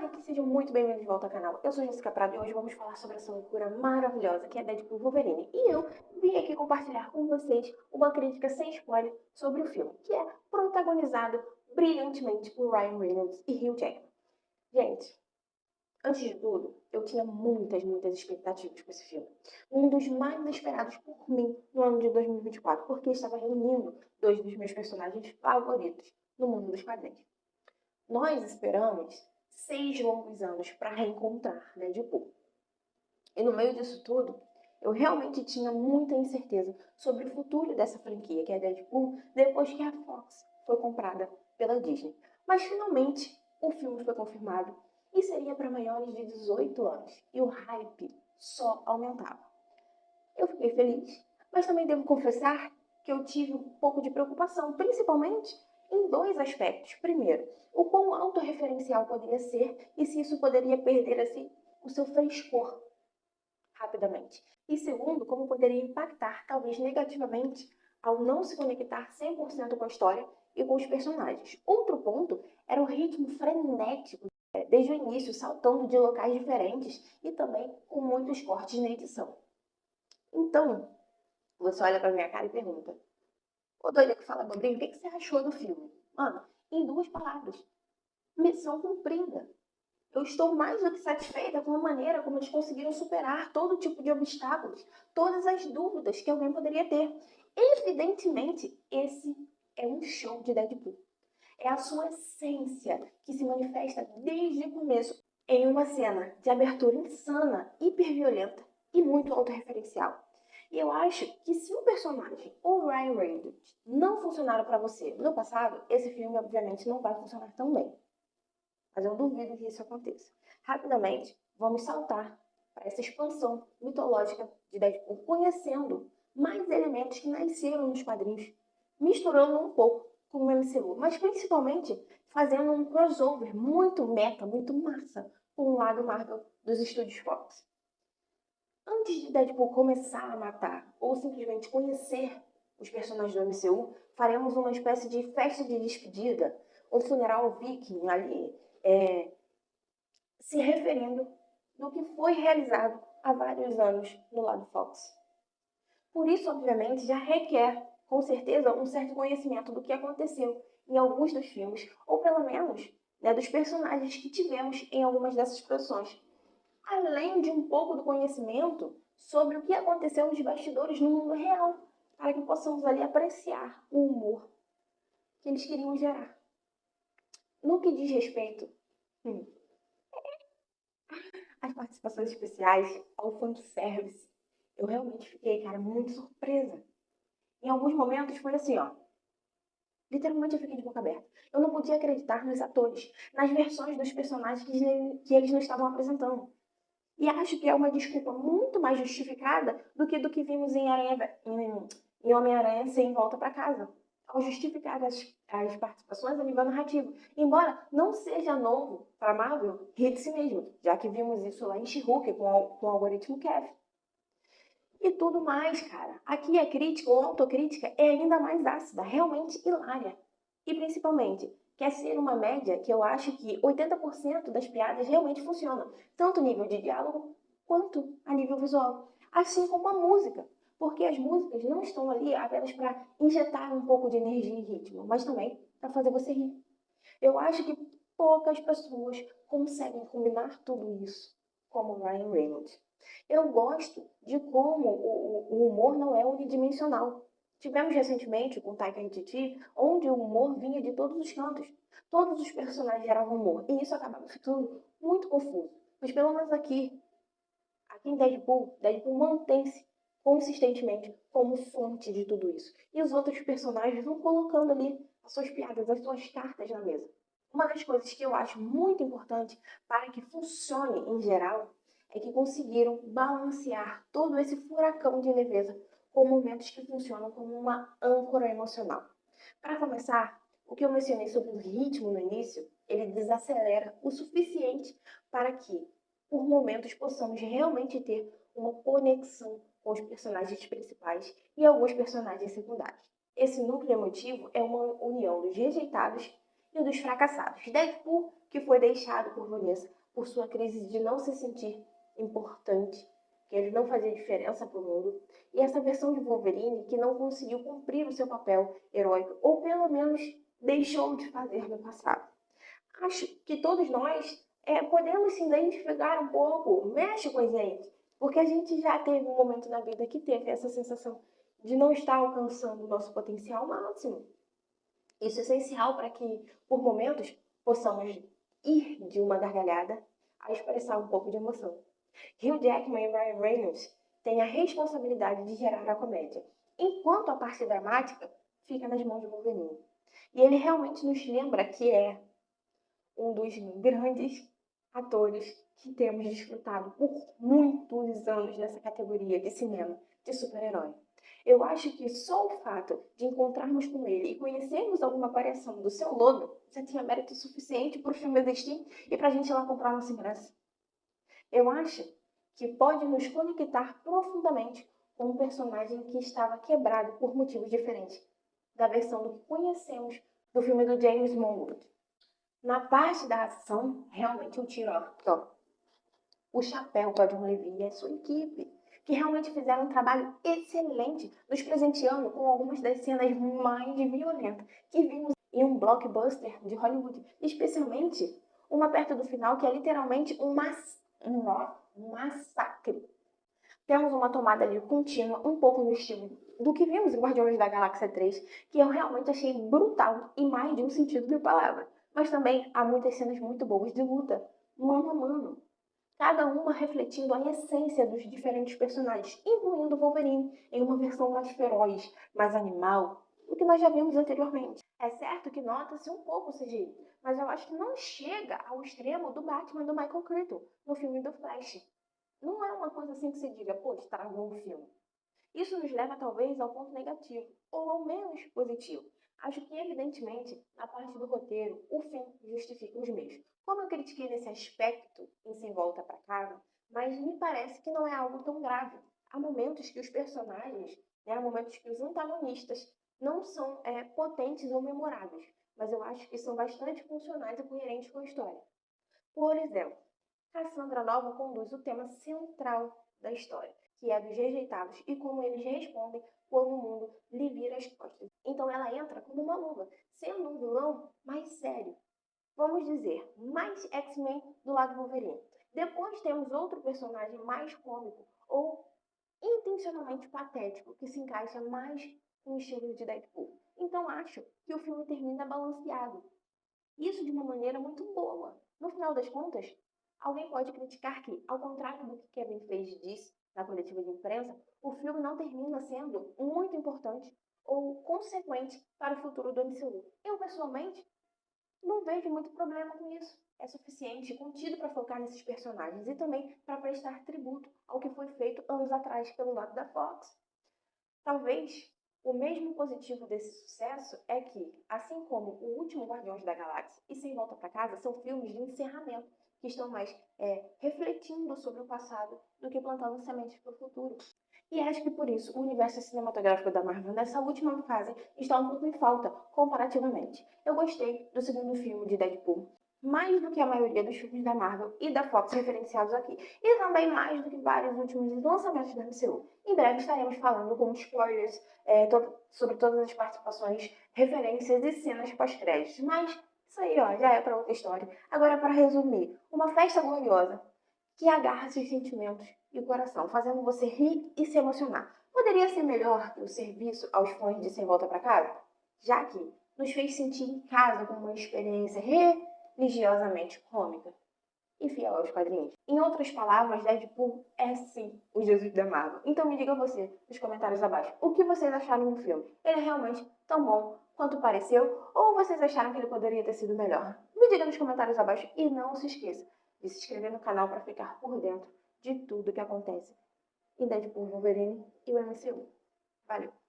Geek, sejam muito bem-vindos de volta ao canal. Eu sou Jéssica Prado e hoje vamos falar sobre essa loucura maravilhosa que é Deadpool Wolverine. E eu vim aqui compartilhar com vocês uma crítica sem spoiler sobre o filme, que é protagonizado brilhantemente por Ryan Reynolds e Hugh Jackman. Gente, antes de tudo, eu tinha muitas expectativas com esse filme. Um dos mais esperados por mim no ano de 2024, porque estava reunindo dois dos meus personagens favoritos no mundo dos quadrinhos. Nós esperamos 6 longos anos para reencontrar Deadpool. E no meio disso tudo, eu realmente tinha muita incerteza sobre o futuro dessa franquia, que é Deadpool, depois que a Fox foi comprada pela Disney. Mas finalmente o filme foi confirmado e seria para maiores de 18 anos. E o hype só aumentava. Eu fiquei feliz, mas também devo confessar que eu tive um pouco de preocupação, principalmente em dois aspectos. Primeiro, o quão autorreferencial poderia ser e se isso poderia perder assim o seu frescor rapidamente. E segundo, como poderia impactar, talvez negativamente, ao não se conectar 100% com a história e com os personagens. Outro ponto era o ritmo frenético, desde o início, saltando de locais diferentes e também com muitos cortes na edição. Então, você olha pra minha cara e pergunta: ô doida que fala bobrinho, o que você achou do filme? Mano, em 2 palavras: missão cumprida. Eu estou mais do que satisfeita com a maneira como eles conseguiram superar todo tipo de obstáculos, todas as dúvidas que alguém poderia ter. Evidentemente, esse é um show de Deadpool. É a sua essência que se manifesta desde o começo em uma cena de abertura insana, hiperviolenta e muito autorreferencial. E eu acho que se um personagem ou Ryan Reynolds não funcionaram para você no passado, esse filme obviamente não vai funcionar tão bem. Mas eu duvido que isso aconteça. Rapidamente, vamos saltar para essa expansão mitológica de Deadpool, conhecendo mais elementos que nasceram nos quadrinhos, misturando um pouco com o MCU, mas principalmente fazendo um crossover muito meta, muito massa, com o lado Marvel dos estúdios Fox. Antes de Deadpool começar a matar ou simplesmente conhecer os personagens do MCU, faremos uma espécie de festa de despedida, um funeral viking ali, se referindo do que foi realizado há vários anos no lado Fox. Por isso, obviamente, já requer, com certeza, um certo conhecimento do que aconteceu em alguns dos filmes, ou pelo menos, dos personagens que tivemos em algumas dessas produções. Além de um pouco do conhecimento sobre o que aconteceu nos bastidores no mundo real, para que possamos ali apreciar o humor que eles queriam gerar. No que diz respeito às participações especiais, ao fanservice, eu realmente fiquei, cara, muito surpresa. Em alguns momentos foi assim, ó. Literalmente eu fiquei de boca aberta. Eu não podia acreditar nos atores, nas versões dos personagens que eles não estavam apresentando. E acho que é uma desculpa muito mais justificada do que vimos em Homem-Aranha Sem Volta para Casa, ao justificar as participações a nível narrativo. Embora não seja novo para a Marvel rir de si mesmo, já que vimos isso lá em She-Hulk com o algoritmo Kev. E tudo mais, cara. Aqui a crítica ou autocrítica é ainda mais ácida, realmente hilária. E principalmente, quer ser uma média que eu acho que 80% das piadas realmente funcionam, tanto a nível de diálogo quanto a nível visual. Assim como a música, porque as músicas não estão ali apenas para injetar um pouco de energia e ritmo, mas também para fazer você rir. Eu acho que poucas pessoas conseguem combinar tudo isso, como Ryan Reynolds. Eu gosto de como o humor não é unidimensional. Tivemos recentemente com Taika Waititi, onde o humor vinha de todos os cantos. Todos os personagens geravam humor, e isso acabava ficando muito confuso. Mas pelo menos aqui em Deadpool mantém-se consistentemente como fonte de tudo isso. E os outros personagens vão colocando ali as suas piadas, as suas cartas na mesa. Uma das coisas que eu acho muito importante para que funcione em geral é que conseguiram balancear todo esse furacão de leveza com momentos que funcionam como uma âncora emocional. Para começar, o que eu mencionei sobre o ritmo no início, ele desacelera o suficiente para que, por momentos, possamos realmente ter uma conexão com os personagens principais e alguns personagens secundários. Esse núcleo emotivo é uma união dos rejeitados e dos fracassados. Deadpool, que foi deixado por Vanessa por sua crise de não se sentir importante, que ele não fazia diferença para o mundo, e essa versão de Wolverine que não conseguiu cumprir o seu papel heróico, ou pelo menos deixou de fazer no passado. Acho que todos nós podemos se identificar um pouco, mexe com a gente, porque a gente já teve um momento na vida que teve essa sensação de não estar alcançando o nosso potencial máximo. Isso é essencial para que, por momentos, possamos ir de uma gargalhada a expressar um pouco de emoção. Hugh Jackman e Ryan Reynolds têm a responsabilidade de gerar a comédia, enquanto a parte dramática fica nas mãos de Wolverine. E ele realmente nos lembra que é um dos grandes atores que temos desfrutado por muitos anos nessa categoria de cinema de super-herói. Eu acho que só o fato de encontrarmos com ele e conhecermos alguma variação do seu logo já tinha mérito suficiente para o filme existir e para a gente ir lá comprar nossa ingresso. Eu acho que pode nos conectar profundamente com um personagem que estava quebrado por motivos diferentes da versão do que conhecemos do filme do James Mangold. Na parte da ação, realmente eu tiro o chapéu para John Levy e a sua equipe, que realmente fizeram um trabalho excelente, nos presenteando com algumas das cenas mais violentas que vimos em um blockbuster de Hollywood, especialmente uma perto do final que é literalmente um massacre. Temos uma tomada ali contínua, um pouco no estilo do que vimos em Guardiões da Galáxia 3, que eu realmente achei brutal em mais de um sentido da palavra. Mas também há muitas cenas muito boas de luta, mano a mano. Cada uma refletindo a essência dos diferentes personagens, incluindo Wolverine, em uma versão mais feroz, mais animal, do que nós já vimos anteriormente. É certo que nota-se um pouco o CGI, mas eu acho que não chega ao extremo do Batman do Michael Keaton, no filme do Flash. Não é uma coisa assim que se diga, pô, estragou o filme. Isso nos leva talvez ao ponto negativo, ou ao menos positivo. Acho que, evidentemente, na parte do roteiro, o fim justifica os meios. Como eu critiquei nesse aspecto em Sem Volta para Casa, mas me parece que não é algo tão grave. Há momentos que os personagens, há momentos que os antagonistas não são potentes ou memoráveis, mas eu acho que são bastante funcionais e coerentes com a história. Por exemplo, Cassandra Nova conduz o tema central da história, que é dos rejeitados e como eles respondem quando o mundo lhe vira as costas. Então ela entra como uma luva, sendo um vilão mais sério. Vamos dizer, mais X-Men do lado do Wolverine. Depois temos outro personagem mais cômico ou intencionalmente patético, que se encaixa mais no estilo de Deadpool. Então acho que o filme termina balanceado. Isso de uma maneira muito boa. No final das contas, alguém pode criticar que, ao contrário do que Kevin Feige disse na coletiva de imprensa, o filme não termina sendo muito importante ou consequente para o futuro do MCU. Eu, pessoalmente, não vejo muito problema com isso. É suficiente e contido para focar nesses personagens e também para prestar tributo ao que foi feito anos atrás pelo lado da Fox. Talvez o mesmo positivo desse sucesso é que, assim como o último Guardiões da Galáxia e Sem Volta para Casa, são filmes de encerramento que estão mais refletindo sobre o passado do que plantando sementes para o futuro. E acho que por isso o universo cinematográfico da Marvel nessa última fase está um pouco em falta comparativamente. Eu gostei do segundo filme de Deadpool, mais do que a maioria dos filmes da Marvel e da Fox referenciados aqui, e também mais do que vários últimos lançamentos da MCU. Em breve estaremos falando com spoilers sobre todas as participações, referências e cenas pós-créditos, mas isso aí já é para outra história. Agora, para resumir, uma festa gloriosa que agarra seus sentimentos e o coração, fazendo você rir e se emocionar. Poderia ser melhor que o serviço aos fãs de Sem Volta para Casa? Já que nos fez sentir em casa com uma experiência religiosamente cômica e fiel aos quadrinhos. Em outras palavras, Deadpool é sim o Jesus da Marvel. Então me diga você nos comentários abaixo o que vocês acharam do filme. Ele é realmente tão bom quanto pareceu ou vocês acharam que ele poderia ter sido melhor? Me diga nos comentários abaixo e não se esqueça de se inscrever no canal para ficar por dentro de tudo que acontece em Deadpool, Wolverine e o MCU. Valeu!